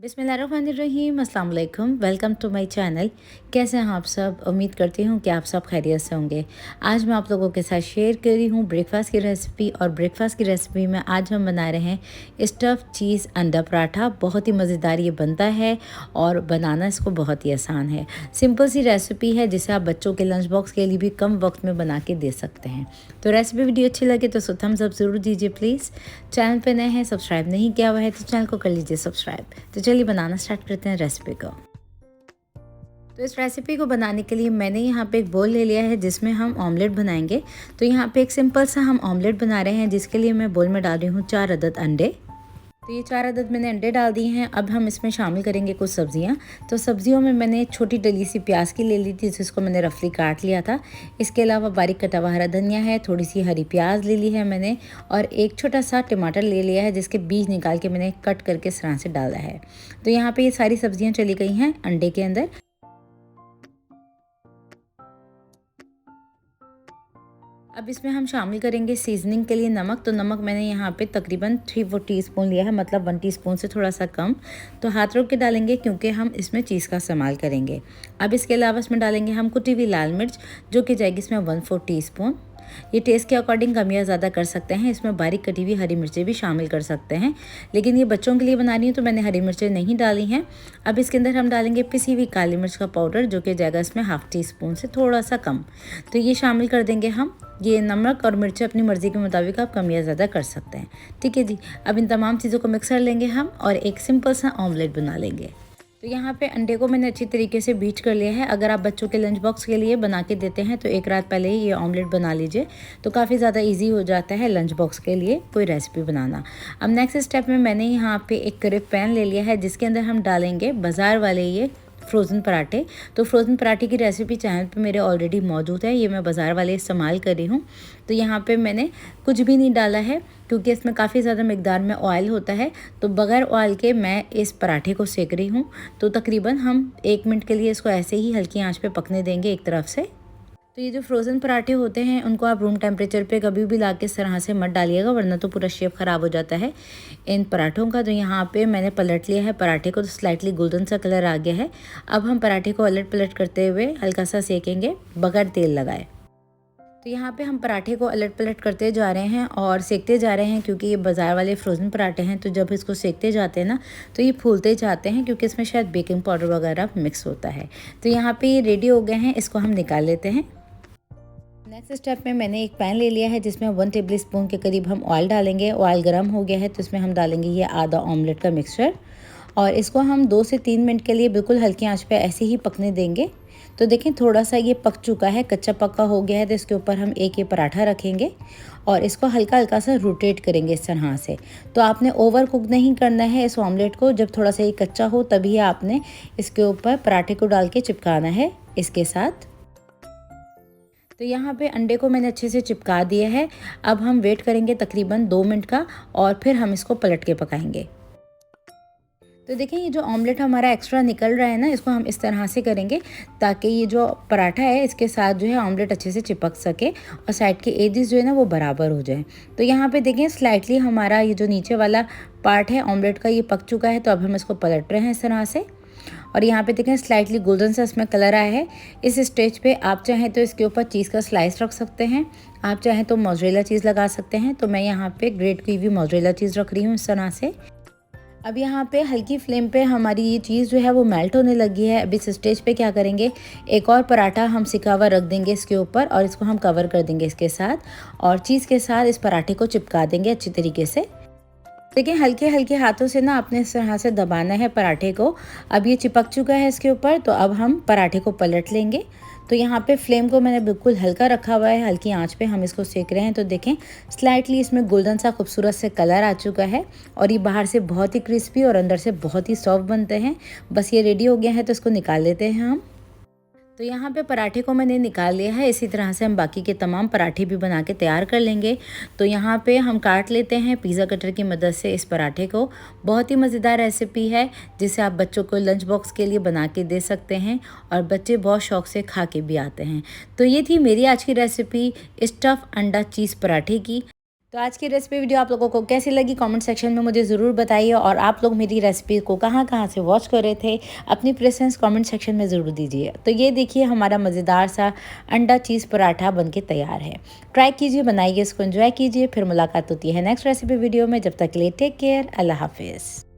बिस्मिल्लाहिर्रहमानिर्रहीम, अस्सलाम वालेकुम। Welcome to my channel. कैसे हैं आप सब? उम्मीद करती हूँ कि आप सब खैरियत से होंगे। आज मैं आप लोगों के साथ शेयर कर रही हूँ ब्रेकफास्ट की रेसिपी। और ब्रेकफास्ट की रेसिपी में आज हम बना रहे हैं स्टफ़ चीज़ अंडा पराठा। बहुत ही मज़ेदार ये बनता है और बनाना इसको बहुत ही आसान है। सिंपल सी रेसिपी है जिसे आप बच्चों के लंच बॉक्स के लिए भी कम वक्त में बना के दे सकते हैं। तो रेसिपी वीडियो अच्छी लगे तो थम्स अप ज़रूर दीजिए प्लीज़। चैनल पे नए हैं, सब्सक्राइब नहीं किया हुआ है तो चैनल को कर लीजिए सब्सक्राइब। तो चलिए बनाना स्टार्ट करते हैं रेसिपी को। तो इस रेसिपी को बनाने के लिए मैंने यहाँ पे एक बोल ले लिया है जिसमें हम ऑमलेट बनाएंगे। तो यहाँ पे एक सिंपल सा हम ऑमलेट बना रहे हैं जिसके लिए मैं बोल में डाल रही हूँ 4 अदद अंडे। तो ये 4 अदद मैंने अंडे डाल दिए हैं। अब हम इसमें शामिल करेंगे कुछ सब्जियां। तो सब्जियों में मैंने छोटी डली सी प्याज की ले ली थी जिसको मैंने रफली काट लिया था। इसके अलावा बारीक कटा हुआ हरा धनिया है, थोड़ी सी हरी प्याज ले ली है मैंने, और एक छोटा सा टमाटर ले लिया है जिसके बीज निकाल के मैंने कट करके इस तरह से डाला है। तो यहाँ पे ये सारी सब्जियाँ चली गई हैं अंडे के अंदर। अब इसमें हम शामिल करेंगे सीजनिंग के लिए नमक। तो नमक मैंने यहाँ पे तकरीबन 3-4 टीस्पून लिया है, मतलब 1 टीस्पून से थोड़ा सा कम। तो हाथ रोक के डालेंगे क्योंकि हम इसमें चीज़ का इस्तेमाल करेंगे। अब इसके अलावा इसमें डालेंगे हम कुटी हुई लाल मिर्च जो कि जाएगी इसमें 1/4 टीस्पून। ये टेस्ट के अकॉर्डिंग कम या ज़्यादा कर सकते हैं। इसमें बारीक कटी हुई हरी मिर्चें भी शामिल कर सकते हैं, लेकिन ये बच्चों के लिए बना रही हूँ तो मैंने हरी मिर्चें नहीं डाली हैं। अब इसके अंदर हम डालेंगे पिसी हुई काली मिर्च का पाउडर जो कि जाएगा इसमें 1/2 टीस्पून से थोड़ा सा कम। तो ये शामिल कर देंगे हम। ये नमक और मिर्चें अपनी मर्ज़ी के मुताबिक आप कम या ज़्यादा कर सकते हैं, ठीक है जी। अब इन तमाम चीज़ों को मिक्स कर लेंगे हम और एक सिंपल सा ऑमलेट बना लेंगे। तो यहाँ पे अंडे को मैंने अच्छी तरीके से बीट कर लिया है। अगर आप बच्चों के लंच बॉक्स के लिए बना के देते हैं तो एक रात पहले ही ये ऑमलेट बना लीजिए, तो काफ़ी ज़्यादा इजी हो जाता है लंच बॉक्स के लिए कोई रेसिपी बनाना। अब नेक्स्ट स्टेप में मैंने यहाँ पे एक करीब पैन ले लिया है जिसके अंदर हम डालेंगे बाज़ार वाले ये फ्रोज़न पराठे। तो फ्रोज़न पराठे की रेसिपी चैनल पे मेरे ऑलरेडी मौजूद है। ये मैं बाज़ार वाले इस्तेमाल कर रही हूँ। तो यहाँ पे मैंने कुछ भी नहीं डाला है क्योंकि इसमें काफ़ी ज़्यादा मिकदार में ऑयल होता है। तो बग़ैर ऑयल के मैं इस पराठे को सेक रही हूँ। तो तकरीबन हम 1 मिनट के लिए इसको ऐसे ही हल्की आंच पे पकने देंगे एक तरफ से। तो ये जो फ्रोज़न पराठे होते हैं उनको आप रूम टेम्परेचर पे कभी भी ला के इस तरह से मत डालिएगा, वरना तो पूरा शेप ख़राब हो जाता है इन पराठों का। तो यहाँ पे मैंने पलट लिया है पराठे को, तो स्लाइटली गोल्डन सा कलर आ गया है। अब हम पराठे को अलट पलट करते हुए हल्का सा सेकेंगे बगैर तेल लगाए। तो यहाँ पे हम पराठे को अलट पलट करते जा रहे हैं और सेकते जा रहे हैं क्योंकि ये बाज़ार वाले फ्रोज़न पराठे हैं। तो जब इसको सेकते जाते हैं ना तो ये फूलते जाते हैं क्योंकि इसमें शायद बेकिंग पाउडर वगैरह मिक्स होता है। तो यहाँ पे ये रेडी हो गए हैं, इसको हम निकाल लेते हैं। नेक्स्ट स्टेप में मैंने एक पैन ले लिया है जिसमें 1 टेबल स्पून के करीब हम ऑयल डालेंगे। ऑयल गर्म हो गया है तो इसमें हम डालेंगे ये आधा ऑमलेट का मिक्सचर और इसको हम 2 से 3 मिनट के लिए बिल्कुल हल्की आंच पे ऐसे ही पकने देंगे। तो देखें थोड़ा सा ये पक चुका है, कच्चा पक्का हो गया है। तो इसके ऊपर हम एक ये पराठा रखेंगे और इसको हल्का हल्का सा रोटेट करेंगे इस तरह से। तो आपने ओवर कुक नहीं करना है इस ऑमलेट को। जब थोड़ा सा ये कच्चा हो तभी आपने इसके ऊपर पराठे को डाल के चिपकाना है इसके साथ। तो यहाँ पे अंडे को मैंने अच्छे से चिपका दिया है। अब हम वेट करेंगे तकरीबन 2 मिनट का और फिर हम इसको पलट के पकाएंगे। तो देखिए ये जो ऑमलेट हमारा एक्स्ट्रा निकल रहा है ना, इसको हम इस तरह से करेंगे ताकि ये जो पराठा है इसके साथ जो है ऑमलेट अच्छे से चिपक सके और साइड के एजेस जो है ना वो बराबर हो जाए। तो यहाँ पे देखें स्लाइटली हमारा ये जो नीचे वाला पार्ट है ऑमलेट का ये पक चुका है। तो अब हम इसको पलट रहे हैं इस तरह से और यहाँ पे देखें स्लाइटली गोल्डन सा इसमें कलर आया है। इस स्टेज पे आप चाहें तो इसके ऊपर चीज़ का स्लाइस रख सकते हैं, आप चाहें तो मोज़रेला चीज़ लगा सकते हैं। तो मैं यहाँ पे ग्रेट की हुई मोज़रेला चीज़ रख रही हूँ इस तरह से। अब यहाँ पे हल्की फ्लेम पे हमारी ये चीज़ जो है वो मेल्ट होने लगी है। अब इस स्टेज पे क्या करेंगे, एक और पराठा हम सिका हुआ रख देंगे इसके ऊपर और इसको हम कवर कर देंगे इसके साथ और चीज़ के साथ इस पराठे को चिपका देंगे अच्छी तरीके से। देखिए हल्के हल्के हाथों से ना आपने इस तरह से दबाना है पराठे को। अब ये चिपक चुका है इसके ऊपर। तो अब हम पराठे को पलट लेंगे। तो यहाँ पे फ्लेम को मैंने बिल्कुल हल्का रखा हुआ है, हल्की आंच पे हम इसको सेक रहे हैं। तो देखें स्लाइटली इसमें गोल्डन सा खूबसूरत से कलर आ चुका है और ये बाहर से बहुत ही क्रिस्पी और अंदर से बहुत ही सॉफ्ट बनते हैं। बस ये रेडी हो गया है तो इसको निकाल लेते हैं हम। तो यहाँ पे पराठे को मैंने निकाल लिया है। इसी तरह से हम बाकी के तमाम पराठे भी बना के तैयार कर लेंगे। तो यहाँ पे हम काट लेते हैं पिज़्ज़ा कटर की मदद से इस पराठे को। बहुत ही मज़ेदार रेसिपी है जिसे आप बच्चों को लंच बॉक्स के लिए बना के दे सकते हैं और बच्चे बहुत शौक़ से खा के भी आते हैं। तो ये थी मेरी आज की रेसिपी स्टफ़ अंडा चीज़ पराठे की। तो आज की रेसिपी वीडियो आप लोगों को कैसी लगी कमेंट सेक्शन में मुझे ज़रूर बताइए, और आप लोग मेरी रेसिपी को कहाँ कहाँ से वॉच कर रहे थे अपनी प्रेफरेंस कमेंट सेक्शन में ज़रूर दीजिए। तो ये देखिए हमारा मज़ेदार सा अंडा चीज़ पराठा बनके तैयार है। ट्राई कीजिए, बनाइए, इसको एंजॉय कीजिए। फिर मुलाकात होती है नेक्स्ट रेसिपी वीडियो में। जब तक के लिए टेक केयर, अल्लाह हाफिज़।